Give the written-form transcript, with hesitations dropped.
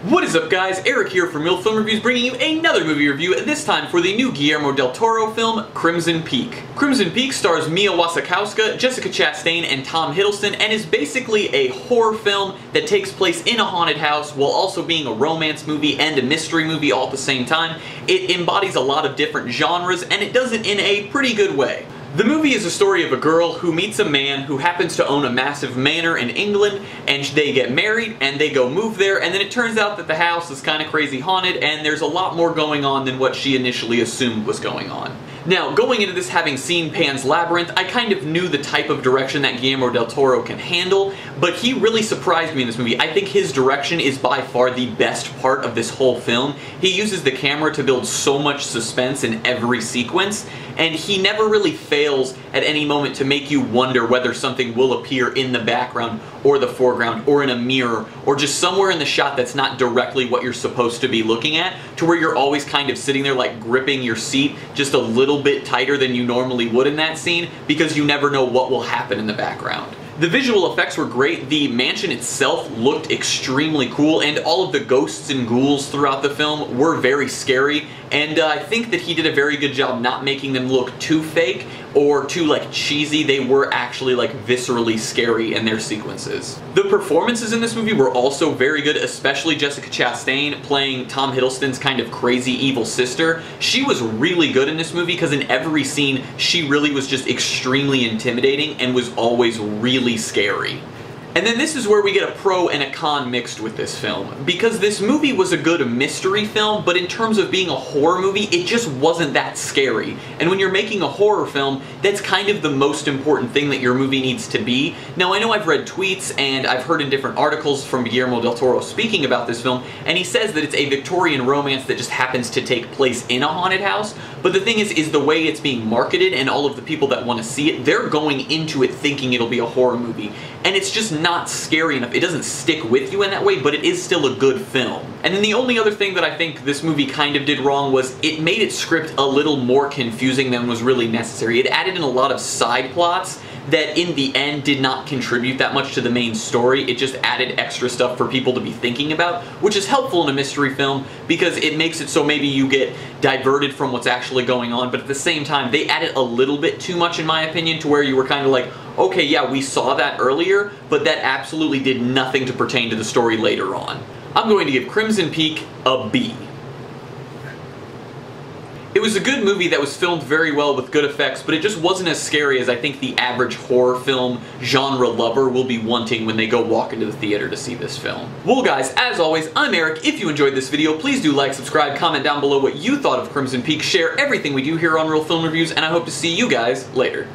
What is up, guys? Eric here from Real Film Reviews, bringing you another movie review, and this time for the new Guillermo del Toro film, Crimson Peak. Crimson Peak stars Mia Wasikowska, Jessica Chastain, and Tom Hiddleston, and is basically a horror film that takes place in a haunted house while also being a romance movie and a mystery movie all at the same time. It embodies a lot of different genres, and it does it in a pretty good way. The movie is a story of a girl who meets a man who happens to own a massive manor in England, and they get married and they go move there, and then it turns out that the house is kind of crazy haunted and there's a lot more going on than what she initially assumed was going on. Now, going into this having seen Pan's Labyrinth, I kind of knew the type of direction that Guillermo del Toro can handle, but he really surprised me in this movie. I think his direction is by far the best part of this whole film. He uses the camera to build so much suspense in every sequence, and he never really fails at any moment to make you wonder whether something will appear in the background or the foreground or in a mirror or just somewhere in the shot that's not directly what you're supposed to be looking at, to where you're always kind of sitting there like gripping your seat just a little bit tighter than you normally would in that scene, because you never know what will happen in the background. The visual effects were great, the mansion itself looked extremely cool, and all of the ghosts and ghouls throughout the film were very scary, and I think that he did a very good job not making them look too fake or too like cheesy. They were actually like viscerally scary in their sequences. The performances in this movie were also very good, especially Jessica Chastain playing Tom Hiddleston's kind of crazy evil sister. She was really good in this movie because in every scene she really was just extremely intimidating and was always really scary. And then this is where we get a pro and a con mixed with this film, because this movie was a good mystery film, but in terms of being a horror movie, it just wasn't that scary. And when you're making a horror film, that's kind of the most important thing that your movie needs to be. Now, I know I've read tweets and I've heard in different articles from Guillermo del Toro speaking about this film, and he says that it's a Victorian romance that just happens to take place in a haunted house. But the thing is the way it's being marketed and all of the people that want to see it, they're going into it thinking it'll be a horror movie. And it's just not scary enough. It doesn't stick with you in that way, but it is still a good film. And then the only other thing that I think this movie kind of did wrong was it made its script a little more confusing than was really necessary. It added in a lot of side plots that in the end did not contribute that much to the main story. It just added extra stuff for people to be thinking about, which is helpful in a mystery film because it makes it so maybe you get diverted from what's actually going on, but at the same time they added a little bit too much in my opinion, to where you were kind of like, okay, yeah, we saw that earlier, but that absolutely did nothing to pertain to the story later on. I'm going to give Crimson Peak a B. It was a good movie that was filmed very well with good effects, but it just wasn't as scary as I think the average horror film genre lover will be wanting when they go walk into the theater to see this film. Well guys, as always, I'm Eric. If you enjoyed this video, please do like, subscribe, comment down below what you thought of Crimson Peak, share everything we do here on Real Film Reviews, and I hope to see you guys later.